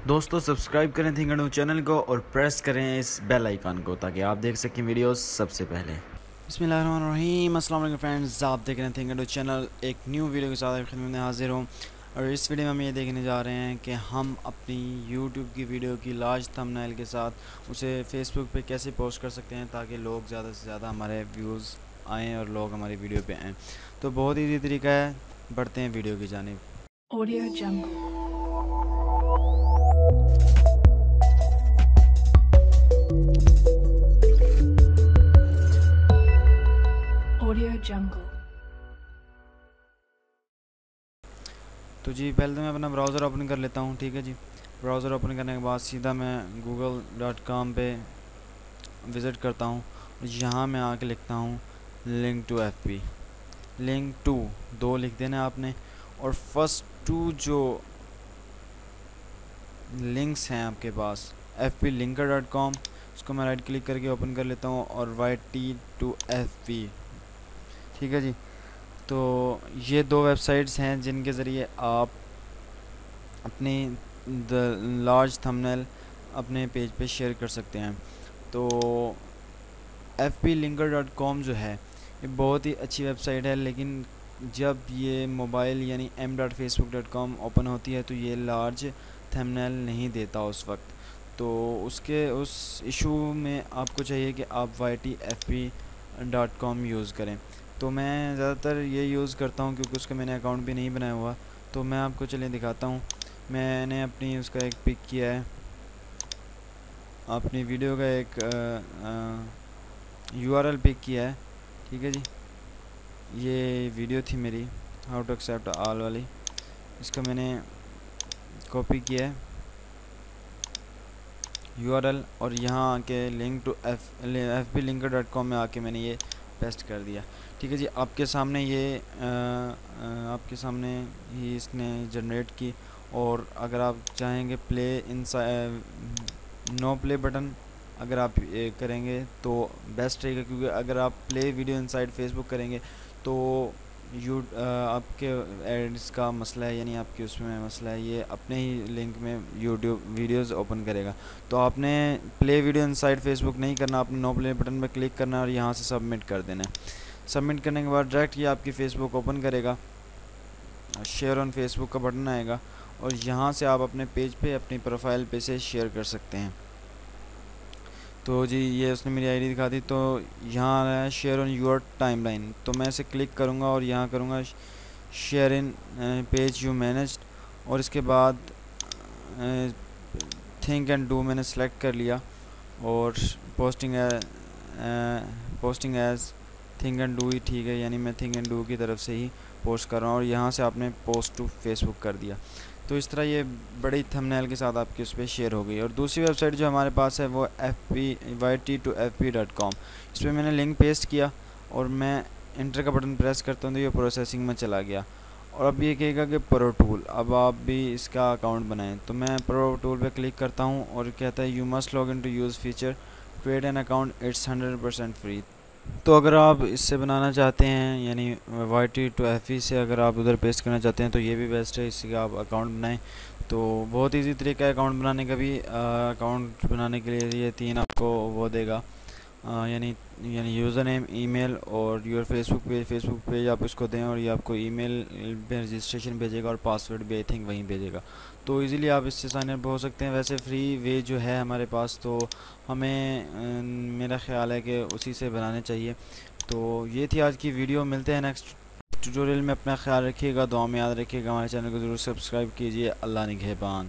दोस्तों सब्सक्राइब करें थिंकअडू चैनल को और प्रेस करें इस बेल आइकन को ताकि आप देख सकें वीडियोस सबसे पहले। बिस्मिल्लाहिर्रहमानिर्रहीम, अस्सलाम वालेकुम फ्रेंड्स, आप देख रहे हैं थिंकअडू चैनल। एक न्यू वीडियो के साथ खिदमत में हाजिर हूँ और इस वीडियो में हम ये देखने जा रहे हैं कि हम अपनी यूट्यूब की वीडियो की लार्ज थंबनेल के साथ उसे फेसबुक पे कैसे पोस्ट कर सकते हैं ताकि लोग ज़्यादा से ज़्यादा हमारे व्यूज़ आएँ और लोग हमारी वीडियो पे आएँ। तो बहुत ईजी तरीका है, बढ़ते हैं वीडियो की जानिब। Audio Jungle. Audio Jungle. तो जी पहले तो मैं अपना ब्राउज़र ओपन कर लेता हूँ, ठीक है जी। ब्राउज़र ओपन करने के बाद सीधा मैं google.com पे विज़िट करता हूँ। यहाँ मैं आके लिखता हूँ link to FB, link to 2 लिख देना आपने। और फर्स्ट 2 जो लिंक्स हैं आपके पास fblinker.com, इसको मैं राइट क्लिक करके ओपन कर लेता हूँ और YT2FB, ठीक है जी। तो ये 2 वेबसाइट्स हैं जिनके ज़रिए आप अपनी लार्ज थंबनेल अपने पेज पे शेयर कर सकते हैं। तो fblinker.com जो है ये बहुत ही अच्छी वेबसाइट है, लेकिन जब ये मोबाइल यानी m.facebook.com ओपन होती है तो ये लार्ज थंबनेल नहीं देता उस वक्त। तो उस इशू में आपको चाहिए कि आप YTFB.com यूज़ करें। तो मैं ज़्यादातर ये यूज़ करता हूँ क्योंकि उसका मैंने अकाउंट भी नहीं बनाया हुआ। तो मैं आपको चलिए दिखाता हूँ। मैंने अपनी उसका एक पिक किया है, अपनी वीडियो का एक URL पिक किया है, ठीक है जी। ये वीडियो थी मेरी हाउ टू एक्सेप्ट ऑल वाली, इसका मैंने कॉपी किया है URL और यहाँ आके लिंक टू fblinker.com में आके मैंने ये पेस्ट कर दिया, ठीक है जी। आपके सामने ये आपके सामने ही इसने जनरेट की। और अगर आप चाहेंगे प्ले नो प्ले बटन अगर आप करेंगे तो बेस्ट रहेगा, क्योंकि अगर आप प्ले वीडियो इनसाइड फेसबुक करेंगे तो आपके एड्स का मसला है, यानी आपके उसमें मसला है, ये अपने ही लिंक में यूट्यूब वीडियोस ओपन करेगा। तो आपने प्ले वीडियो इनसाइड फेसबुक नहीं करना, आपने नो प्ले बटन पर क्लिक करना और यहाँ से सबमिट कर देना है। सबमिट करने के बाद डायरेक्ट ये आपकी फ़ेसबुक ओपन करेगा, शेयर ऑन फेसबुक का बटन आएगा और यहाँ से आप अपने पेज पे अपनी प्रोफाइल पे से शेयर कर सकते हैं। तो जी ये उसने मेरी आईडी दिखा दी। तो यहाँ आ रहा है शेयर ऑन योर टाइमलाइन, तो मैं इसे क्लिक करूँगा और यहाँ करूँगा share in page you managed और इसके बाद थिंक एंड डू मैंने सेलेक्ट कर लिया और posting as think and do ही ठीक है, यानी मैं थिंक एंड डू की तरफ से ही पोस्ट कर रहा हूँ और यहाँ से आपने पोस्ट टू फेसबुक कर दिया। तो इस तरह ये बड़ी थंबनेल के साथ आपकी उस पर शेयर हो गई। और दूसरी वेबसाइट जो हमारे पास है वो YT2FB.com, इस पर मैंने लिंक पेस्ट किया और मैं इंटर का बटन प्रेस करता हूँ तो ये प्रोसेसिंग में चला गया। और अब ये कहेगा कि प्रो टूल, अब आप भी इसका अकाउंट बनाएं। तो मैं प्रो टूल पे क्लिक करता हूँ और कहता है you must log in to use feature, create an account, it's 100% free. तो अगर आप इससे बनाना चाहते हैं यानी YT2FB से अगर आप उधर पेस्ट करना चाहते हैं तो ये भी बेस्ट है, इससे आप अकाउंट बनाएं। तो बहुत इजी तरीका है अकाउंट बनाने का भी। अकाउंट बनाने के लिए ये 3 आपको वो देगा, यानी यूज़र नेम, ईमेल और योर फेसबुक पेज आप इसको दें और ये आपको ईमेल पे रजिस्ट्रेशन भेजेगा और पासवर्ड भी आई थिंक वहीं भेजेगा। तो इजीली आप इससे साइन अप हो सकते हैं। वैसे फ्री वे जो है हमारे पास, तो हमें मेरा ख्याल है कि उसी से बनाने चाहिए। तो ये थी आज की वीडियो, मिलते हैं नेक्स्ट ट्यूटोरियल में। अपना ख्याल रखिएगा, दुआ में याद रखिएगा, हमारे चैनल को ज़रूर सब्सक्राइब कीजिए। अल्लाह निगहबान।